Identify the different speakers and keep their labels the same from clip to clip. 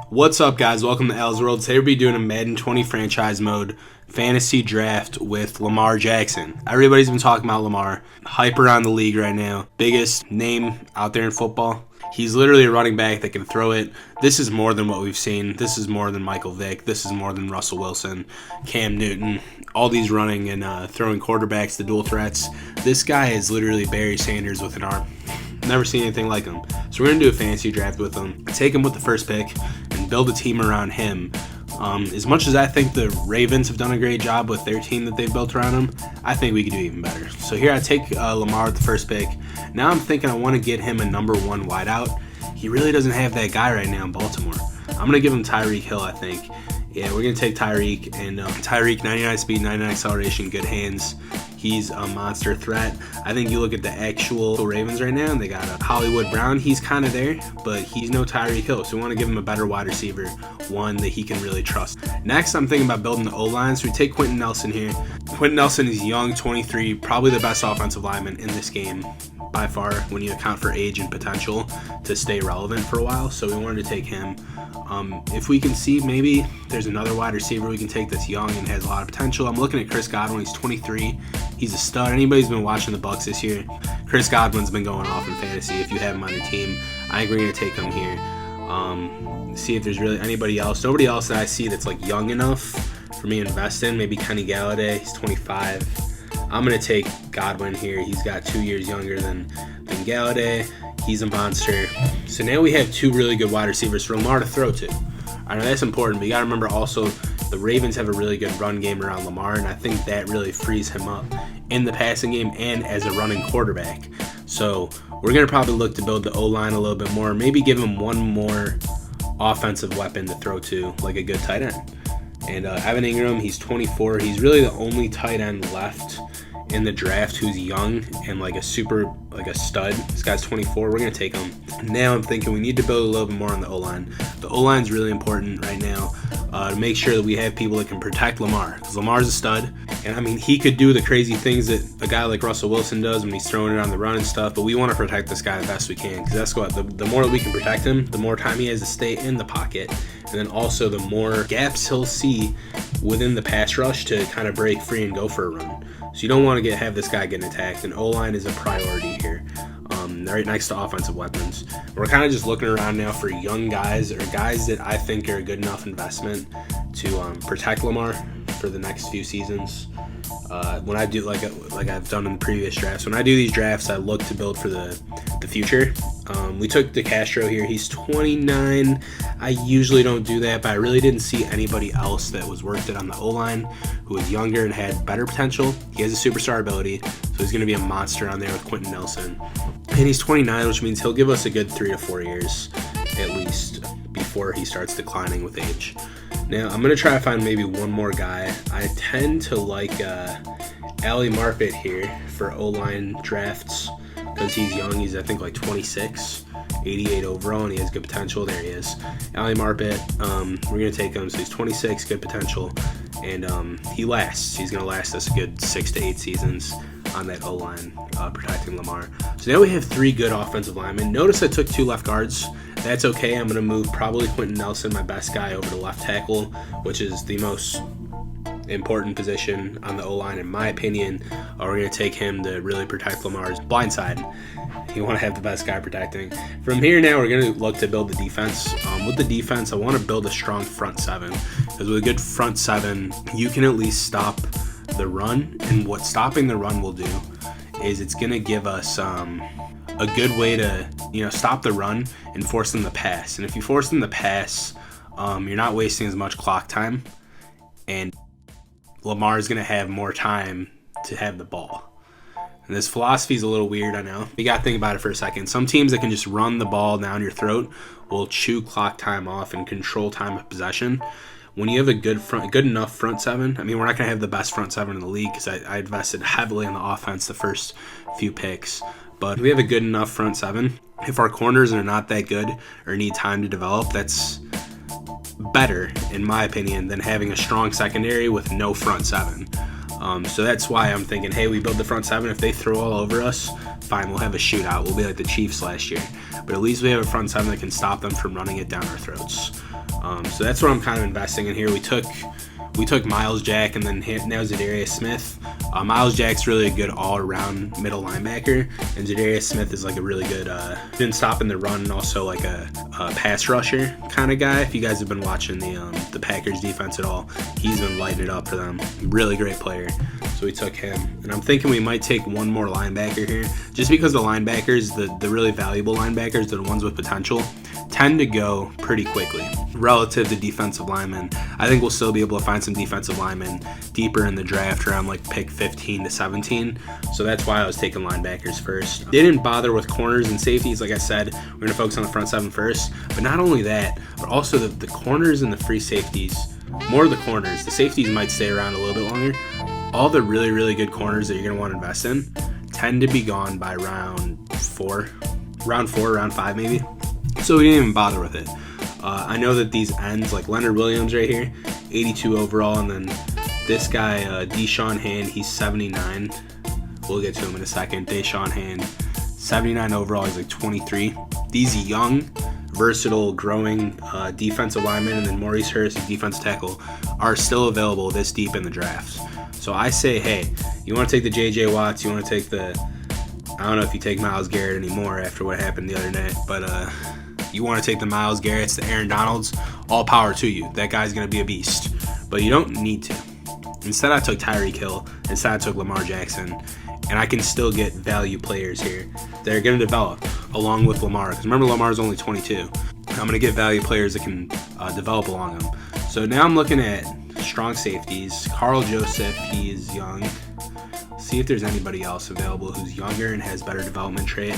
Speaker 1: What's up, guys? Welcome to Al's World. Today we'll be doing a Madden 20 franchise mode fantasy draft with Lamar Jackson. Everybody's been talking about Lamar. Hype around the league right now. Biggest name out there in football. He's literally a running back that can throw it. This is more than what we've seen. This is more than Michael Vick. This is more than Russell Wilson, Cam Newton, all these running and throwing quarterbacks, the dual threats. This guy is literally Barry Sanders with an arm. Never seen anything like him. So we're going to do a fantasy draft with him, take him with the first pick, and build a team around him. As much as I think the Ravens have done a great job with their team that they've built around him, I think we could do even better. So here I take Lamar with the first pick. Now I'm thinking I want to get him a number one wideout. He really doesn't have that guy right now in Baltimore. I'm going to give him Tyreek Hill, I think. Yeah, we're going to take Tyreek. And Tyreek, 99 speed, 99 acceleration, good hands. He's a monster threat. I think you look at the actual Ravens right now, and they got a Hollywood Brown. He's kind of there, but he's no Tyreek Hill. So we want to give him a better wide receiver, one that he can really trust. Next, I'm thinking about building the O-line. So we take Quentin Nelson here. Quentin Nelson is young, 23, probably the best offensive lineman in this game by far when you account for age and potential to stay relevant for a while. So we wanted to take him. If we can see maybe there's another wide receiver we can take that's young and has a lot of potential. I'm looking at Chris Godwin. He's 23. He's a stud. Anybody's been watching the Bucs this year, Chris Godwin's been going off in fantasy. If you have him on your team, I think we're going to take him here. See if there's really anybody else. Nobody else that I see that's like young enough for me to invest in. Maybe Kenny Galladay. He's 25. I'm going to take Godwin here. He's got 2 years younger than Galladay. He's a monster. So now we have two really good wide receivers for Lamar to throw to. I know that's important, but you got to remember also the Ravens have a really good run game around Lamar, and I think that really frees him up in the passing game and as a running quarterback. So we're going to probably look to build the O-line a little bit more, maybe give him one more offensive weapon to throw to, like a good tight end. And Evan Ingram, he's 24. He's really the only tight end left in the draft who's young and like a stud. This guy's 24. We're going to take him. Now I'm thinking we need to build a little bit more on the O-line. The O-line is really important right now to make sure that we have people that can protect Lamar, because Lamar's a stud. And I mean, he could do the crazy things that a guy like Russell Wilson does when he's throwing it on the run and stuff, but we want to protect this guy the best we can, because that's what the more that we can protect him, the more time he has to stay in the pocket, and then also the more gaps he'll see within the pass rush to kind of break free and go for a run. So you don't want to have this guy getting attacked, and O-line is a priority here. Right next to offensive weapons. We're kind of just looking around now for young guys, or guys that I think are a good enough investment to protect Lamar for the next few seasons. When I do, like I've done in the previous drafts, when I do these drafts, I look to build for the future. We took DeCastro here. He's 29. I usually don't do that, but I really didn't see anybody else that was worth it on the O-line who was younger and had better potential. He has a superstar ability, so he's going to be a monster on there with Quentin Nelson. And he's 29, which means he'll give us a good 3 to 4 years at least before he starts declining with age. Now, I'm going to try to find maybe one more guy. I tend to like Ali Marpet here for O-line drafts because he's young. He's, I think, like 26, 88 overall, and he has good potential. There he is. Ali Marpet, we're going to take him. So he's 26, good potential, and he lasts. He's going to last us a good 6 to 8 seasons on that O-line, protecting Lamar. So now we have 3 good offensive linemen. Notice I took 2 left guards. That's okay. I'm going to move probably Quentin Nelson, my best guy, over to left tackle, which is the most important position on the O-line in my opinion. We're going to take him to really protect Lamar's blind side. You want to have the best guy protecting. From here now, we're going to look to build the defense. With the defense, I want to build a strong front 7, because with a good front 7, you can at least stop the run, and what stopping the run will do is it's going to give us a good way to stop the run and force them to pass. And if you force them to pass, you're not wasting as much clock time, and Lamar is going to have more time to have the ball. And this philosophy is a little weird, I know. You got to think about it for a second. Some teams that can just run the ball down your throat will chew clock time off and control time of possession. When you have a good enough front 7, I mean, we're not going to have the best front 7 in the league because I invested heavily in the offense the first few picks. But we have a good enough front 7. If our corners are not that good or need time to develop, that's better, in my opinion, than having a strong secondary with no front 7. So that's why I'm thinking, hey, we build the front 7. If they throw all over us, fine, we'll have a shootout. We'll be like the Chiefs last year. But at least we have a front 7 that can stop them from running it down our throats. So that's what I'm kind of investing in here. We took Miles Jack and then now Zadarius Smith. Miles Jack's really a good all-around middle linebacker, and Zadarius Smith is like a really good been stopping the run and also like a pass rusher kind of guy. If you guys have been watching the Packers defense at all, he's been lighting it up for them. Really great player. So we took him, and I'm thinking we might take one more linebacker here, just because the linebackers, the really valuable linebackers, the ones with potential, tend to go pretty quickly relative to defensive linemen. I think we'll still be able to find some defensive linemen deeper in the draft, around like pick 15 to 17. So that's why I was taking linebackers first. Didn't bother with corners and safeties. Like I said, we're going to focus on the front seven first. But not only that, but also the corners and the free safeties. More of the corners. The safeties might stay around a little bit longer. All the really, really good corners that you're going to want to invest in tend to be gone by round 4, round 5 maybe. So we didn't even bother with it. I know that these ends, like Leonard Williams right here, 82 overall, and then this guy, Deshaun Hand, he's 79. We'll get to him in a second. Deshaun Hand, 79 overall, he's like 23. These young, versatile, growing defensive linemen, and then Maurice Hurst, defensive tackle, are still available this deep in the draft. So I say, hey, you want to take the J.J. Watts, you want to take the, I don't know if you take Myles Garrett anymore after what happened the other night, but you want to take the Myles Garretts, the Aaron Donalds, all power to you. That guy's going to be a beast. But you don't need to. Instead, I took Tyreek Hill. Instead, I took Lamar Jackson. And I can still get value players here that are going to develop along with Lamar. Because remember, Lamar's only 22. I'm going to get value players that can develop along him. So now I'm looking at strong safeties. Carl Joseph, he is young. See if there's anybody else available who's younger and has better development trait.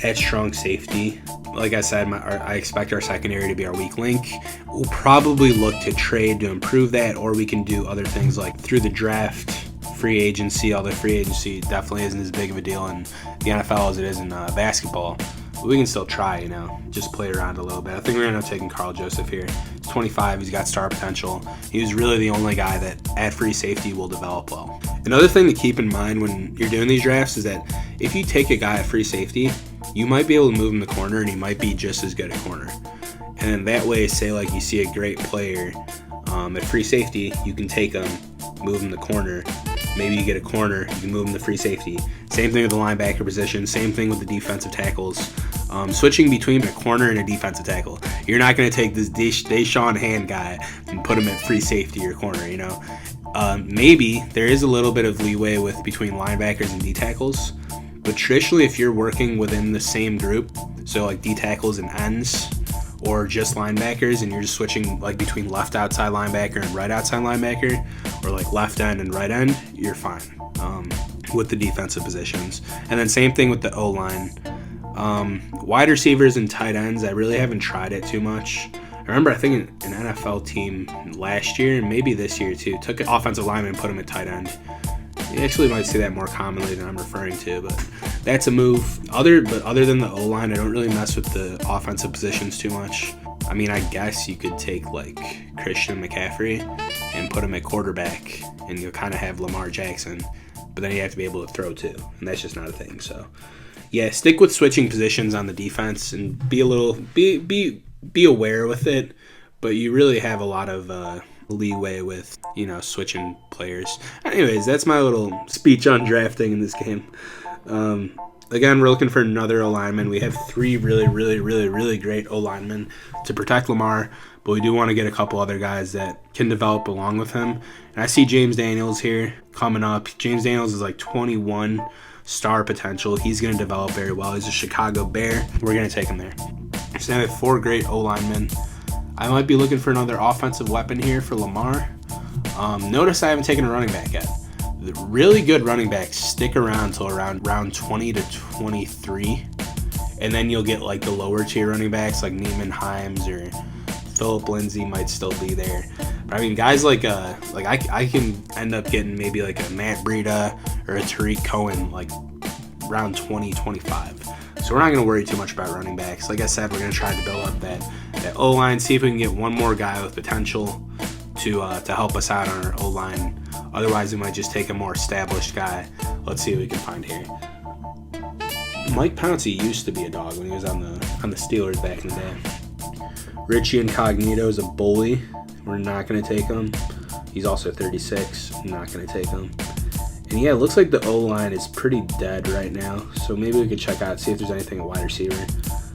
Speaker 1: At strong safety, like I said, I expect our secondary to be our weak link. We'll probably look to trade to improve that, or we can do other things like through the draft, free agency. Although free agency definitely isn't as big of a deal in the NFL as it is in basketball. But we can still try, just play around a little bit. I think we're going to end up taking Carl Joseph here. He's 25. He's got star potential. He was really the only guy that at free safety will develop well. Another thing to keep in mind when you're doing these drafts is that if you take a guy at free safety, you might be able to move him to corner, and he might be just as good at corner. And then that way, say like you see a great player at free safety, you can take him, move him to corner. Maybe you get a corner, you can move him to free safety. Same thing with the linebacker position. Same thing with the defensive tackles. Switching between a corner and a defensive tackle. You're not going to take this Deshaun Hand guy and put him at free safety or corner, Maybe there is a little bit of leeway with between linebackers and D tackles. But traditionally, if you're working within the same group, so like D tackles and ends, or just linebackers, and you're just switching like between left outside linebacker and right outside linebacker, or like left end and right end, you're fine with the defensive positions. And then same thing with the O-line. Wide receivers and tight ends, I really haven't tried it too much. I remember, I think an NFL team last year, and maybe this year too, took an offensive lineman and put him at tight end. You actually might see that more commonly than I'm referring to, but that's a move. Other than the O-line, I don't really mess with the offensive positions too much. I mean, I guess you could take like Christian McCaffrey and put him at quarterback, and you'll kind of have Lamar Jackson, but then you have to be able to throw too, and that's just not a thing. So, yeah, stick with switching positions on the defense and be aware with it, but you really have a lot of leeway with switching players. Anyways, that's my little speech on drafting in this game. Again, we're looking for another O-lineman. We have 3 really, really, really, really great O-linemen to protect Lamar, but we do want to get a couple other guys that can develop along with him. And I see James Daniels here coming up. James Daniels is like 21 star potential. He's going to develop very well. He's a Chicago Bear. We're going to take him there. So now we have 4 great O-linemen. I might be looking for another offensive weapon here for Lamar. Notice I haven't taken a running back yet. The really good running backs stick around until around round 20 to 23. And then you'll get like the lower tier running backs like Neiman Himes or Phillip Lindsay might still be there. But I mean, guys like I can end up getting maybe like a Matt Breida or a Tariq Cohen like round 20, 25. So we're not going to worry too much about running backs. Like I said, we're going to try to build up that O-line, see if we can get one more guy with potential to help us out on our O-line. Otherwise, we might just take a more established guy. Let's see what we can find here. Mike Pouncey used to be a dog when he was on the Steelers back in the day. Richie Incognito is a bully. We're not going to take him. He's also 36. Not going to take him. And yeah, it looks like the O-line is pretty dead right now. So maybe we could check out, see if there's anything at wide receiver.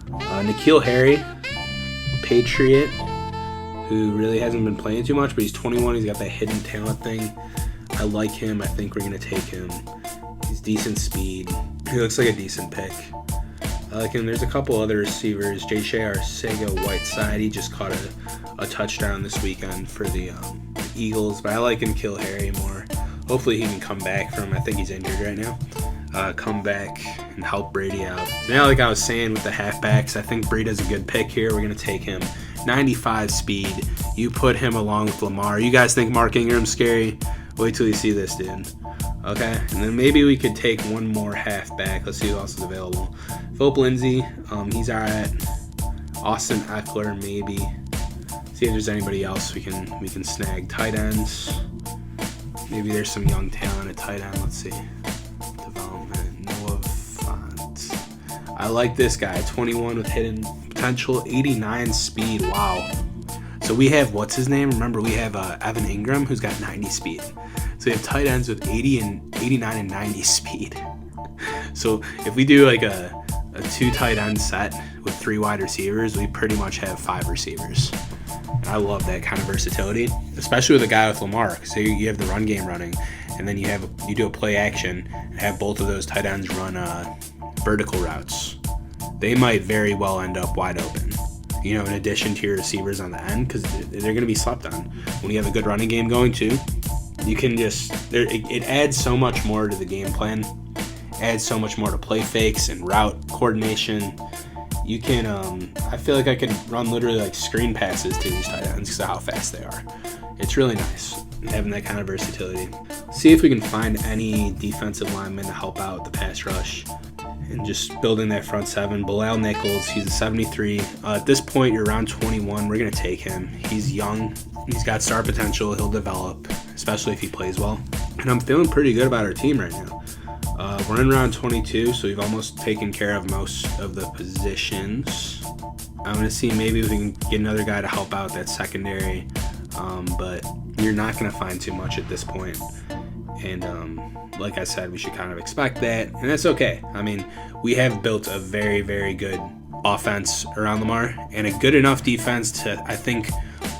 Speaker 1: N'Keal Harry, Patriot, who really hasn't been playing too much, but he's 21. He's got that hidden talent thing. I like him. I think we're going to take him. He's decent speed. He looks like a decent pick. I like him. There's a couple other receivers. J.J. Arcega-Whiteside. He just caught a touchdown this weekend for the Eagles, but I like N'Keal Harry more. Hopefully he can come back from, I think he's injured right now, come back and help Brady out. So now, like I was saying with the halfbacks, I think Breeda's a good pick here. We're going to take him. 95 speed. You put him along with Lamar. You guys think Mark Ingram's scary? Wait till you see this dude. Okay, and then maybe we could take one more halfback. Let's see who else is available. Philip Lindsay, he's all right. Austin Eckler, maybe. See if there's anybody else we can snag. Tight ends. Maybe there's some young talent at tight end. Let's see. Development. Noah Font. I like this guy. 21 with hidden potential. 89 speed. Wow. So we have, what's his name? Remember, we have Evan Ingram, who's got 90 speed. So we have tight ends with 80 and 89 and 90 speed. So if we do like a 2 tight end set with 3 wide receivers, we pretty much have 5 receivers. And I love that kind of versatility, especially with a guy with Lamar. So you have the run game running, and then you do a play action and have both of those tight ends run vertical routes. They might very well end up wide open. In addition to your receivers on the end, because they're going to be slept on. When you have a good running game going too, you can it adds so much more to the game plan, adds so much more to play fakes and route coordination. You can, I feel like I could run literally like screen passes to these tight ends because of how fast they are. It's really nice having that kind of versatility. See if we can find any defensive linemen to help out the pass rush. And just building that front seven. Bilal Nichols, he's a 73. At this point, you're around 21. We're going to take him. He's young. He's got star potential. He'll develop, especially if he plays well. And I'm feeling pretty good about our team right now. We're in round 22, so we've almost taken care of most of the positions. I'm going to see maybe we can get another guy to help out that secondary, but you're not going to find too much at this point. And like I said, we should kind of expect that, and that's okay. I mean, we have built a very, very good offense around Lamar and a good enough defense to, I think,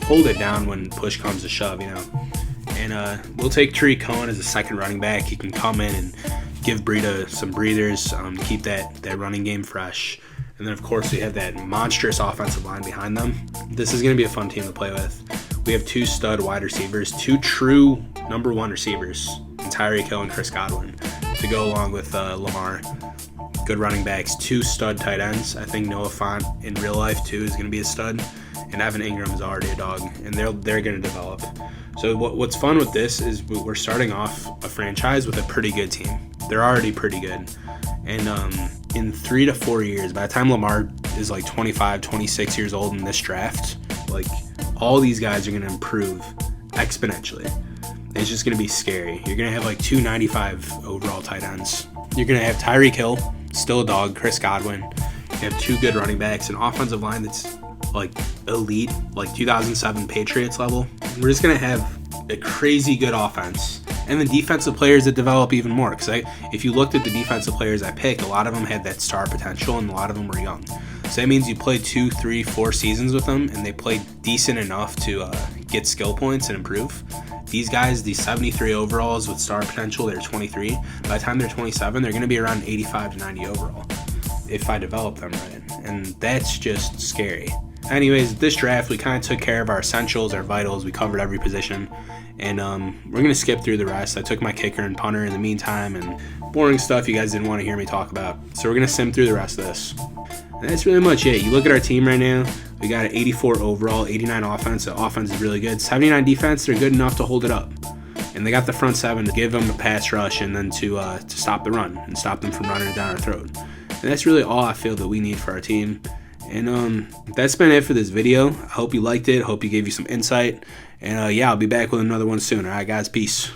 Speaker 1: hold it down when push comes to shove, And we'll take Tariq Cohen as a second running back. He can come in and give Breida some breathers to keep that running game fresh. And then, of course, we have that monstrous offensive line behind them. This is going to be a fun team to play with. We have 2 stud wide receivers, 2 true number 1 receivers, Tyreek Hill and Chris Godwin, to go along with Lamar. Good running backs, 2 stud tight ends. I think Noah Font in real life too is going to be a stud, and Evan Ingram is already a dog, and they're going to develop. So what's fun with this is we're starting off a franchise with a pretty good team. They're already pretty good, and in 3 to 4 years, by the time Lamar is like 25, 26 years old in this draft, like all these guys are going to improve exponentially. It's just going to be scary. You're going to have like 295 overall tight ends. You're going to have Tyreek Hill, still a dog, Chris Godwin. You have 2 good running backs, an offensive line that's like elite, like 2007 Patriots level. We're just going to have a crazy good offense. And the defensive players that develop even more. Because if you looked at the defensive players I picked, a lot of them had that star potential and a lot of them were young. So that means you play 2, 3, 4 seasons with them and they play decent enough to get skill points and improve. These guys, these 73 overalls with star potential, they're 23. By the time they're 27, they're going to be around 85 to 90 overall if I develop them right. And that's just scary. Anyways, this draft, we kind of took care of our essentials, our vitals. We covered every position. And we're going to skip through the rest. I took my kicker and punter in the meantime, and boring stuff you guys didn't want to hear me talk about. So we're going to sim through the rest of this. And that's really much it. You look at our team right now, we got an 84 overall, 89 offense. The offense is really good. 79 defense, they're good enough to hold it up. And they got the front seven to give them a pass rush and then to stop the run and stop them from running it down our throat. And that's really all I feel that we need for our team. And that's been it for this video. I hope you liked it. Hope you gave you some insight. And yeah, I'll be back with another one soon. All right, guys, peace.